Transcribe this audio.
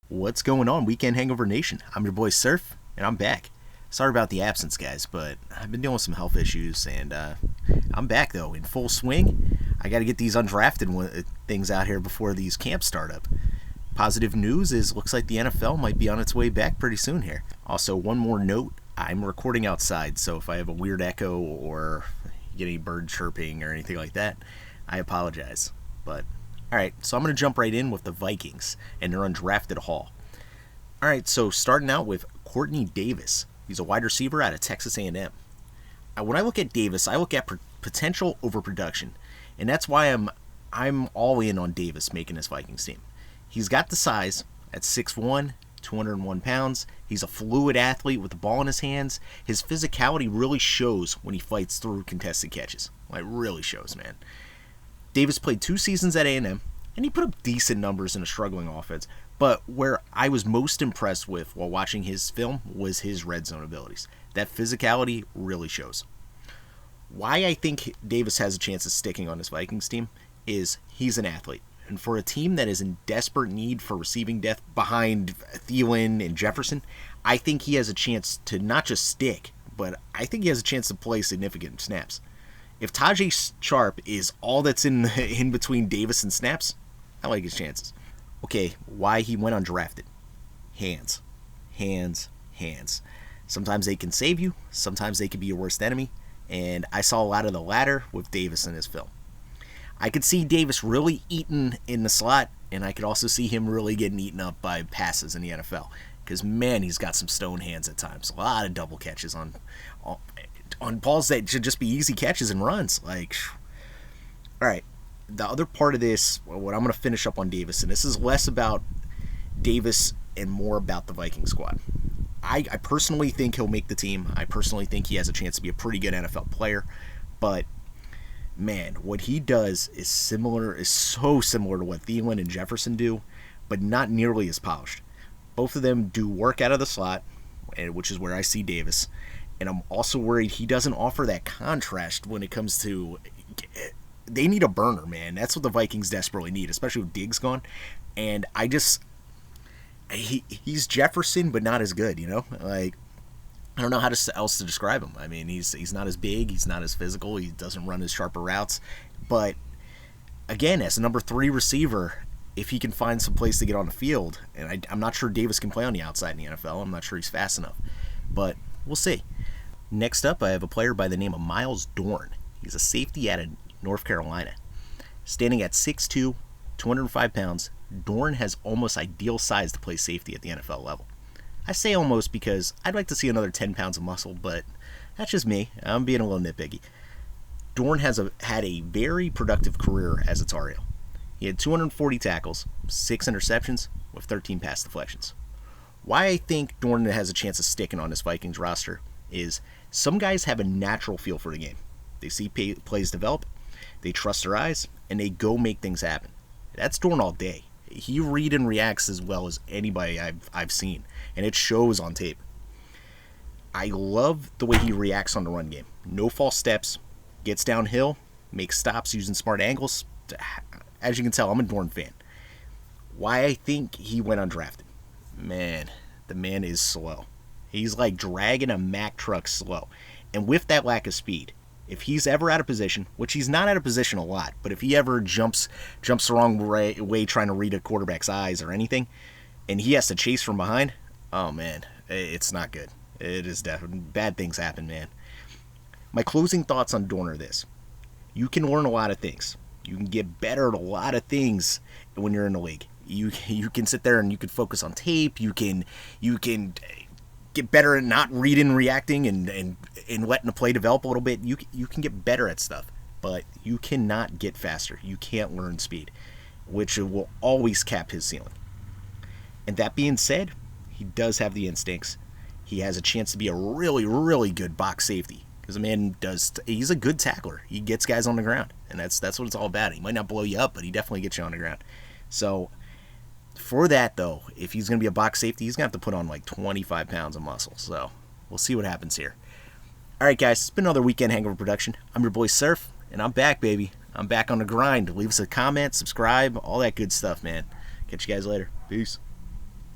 What's going on, Weekend Hangover Nation? I'm your boy Surf, and I'm back. Sorry about the absence, guys, but I've been dealing with some health issues, and I'm back, though, in full swing. I got to get these undrafted things out here before these camps start up. Positive news is looks like the NFL might be on its way back pretty soon here. Also, one more note, I'm recording outside, so if I have a weird echo or get any bird chirping or anything like that, I apologize. But alright, so I'm going to jump right in with the Vikings and their undrafted haul. Alright, so starting out with Courtney Davis. He's a wide receiver out of Texas A&M. When I look at Davis, I look at potential overproduction, and that's why I'm all in on Davis making this Vikings team. He's got the size at 6'1", 201 pounds. He's a fluid athlete with the ball in his hands. His physicality really shows when he fights through contested catches. It really shows, man. Davis played 2 seasons at A&M, and he put up decent numbers in a struggling offense. But where I was most impressed with while watching his film was his red zone abilities. That physicality really shows. Why I think Davis has a chance of sticking on this Vikings team is he's an athlete. And for a team that is in desperate need for receiving depth behind Thielen and Jefferson, I think he has a chance to not just stick, but I think he has a chance to play significant snaps. If Tajay Sharp is all that's in between Davis and snaps, I like his chances. Okay, why he went undrafted? Hands. Hands. Hands. Sometimes they can save you, sometimes they can be your worst enemy, and I saw a lot of the latter with Davis in his film. I could see Davis really eaten in the slot, and I could also see him really getting eaten up by passes in the NFL. Because, man, he's got some stone hands at times. A lot of double catches on balls that should just be easy catches and runs. All right, the other part of this, what I'm going to finish up on Davis, and this is less about Davis and more about the Viking squad. I personally think he'll make the team. I personally think he has a chance to be a pretty good NFL player. But, man, what he does is so similar to what Thielen and Jefferson do, but not nearly as polished. Both of them do work out of the slot, which is where I see Davis. And I'm also worried he doesn't offer that contrast when it comes to... They need a burner, man. That's what the Vikings desperately need, especially with Diggs gone. And he's Jefferson, but not as good, you know? I don't know how else to describe him. I mean, he's not as big, he's not as physical, he doesn't run as sharper routes. But, again, as a number 3 receiver, if he can find some place to get on the field, and I'm not sure Davis can play on the outside in the NFL, I'm not sure he's fast enough. But we'll see. Next up, I have a player by the name of Miles Dorn. He's a safety out of North Carolina. Standing at 6'2", 205 pounds, Dorn has almost ideal size to play safety at the NFL level. I say almost because I'd like to see another 10 pounds of muscle, but that's just me. I'm being a little nitpicky. Dorn has had a very productive career as a Tar Heel. He had 240 tackles, 6 interceptions, with 13 pass deflections. Why I think Dorn has a chance of sticking on this Vikings roster is some guys have a natural feel for the game. They see plays develop, they trust their eyes, and they go make things happen. That's Dorn all day. He reads and reacts as well as anybody I've seen, and it shows on tape. I love the way he reacts on the run game. No false steps, gets downhill, makes stops using smart angles. As you can tell, I'm a Dorn fan. Why I think he went undrafted? Man, the man is slow. He's like dragging a Mack truck slow. And with that lack of speed, if he's ever out of position, which he's not out of position a lot, but if he ever jumps the wrong way trying to read a quarterback's eyes or anything, and he has to chase from behind, oh man, it's not good. It is definitely bad things happen, man. My closing thoughts on Dorn are this. You can learn a lot of things. You can get better at a lot of things when you're in the league. You can sit there and you can focus on tape. You can get better at not reading, reacting, and letting the play develop a little bit. You can get better at stuff, but you cannot get faster. You can't learn speed, which will always cap his ceiling. And that being said, he does have the instincts. He has a chance to be a really, really good box safety because the man he's a good tackler. He gets guys on the ground, and that's what it's all about. He might not blow you up, but he definitely gets you on the ground. So for that, though, if he's going to be a box safety, he's going to have to put on like 25 pounds of muscle. So we'll see what happens here. All right, guys, it's been another Weekend Hangover production. I'm your boy Surf, and I'm back, baby. I'm back on the grind. Leave us a comment, subscribe, all that good stuff, man. Catch you guys later. Peace.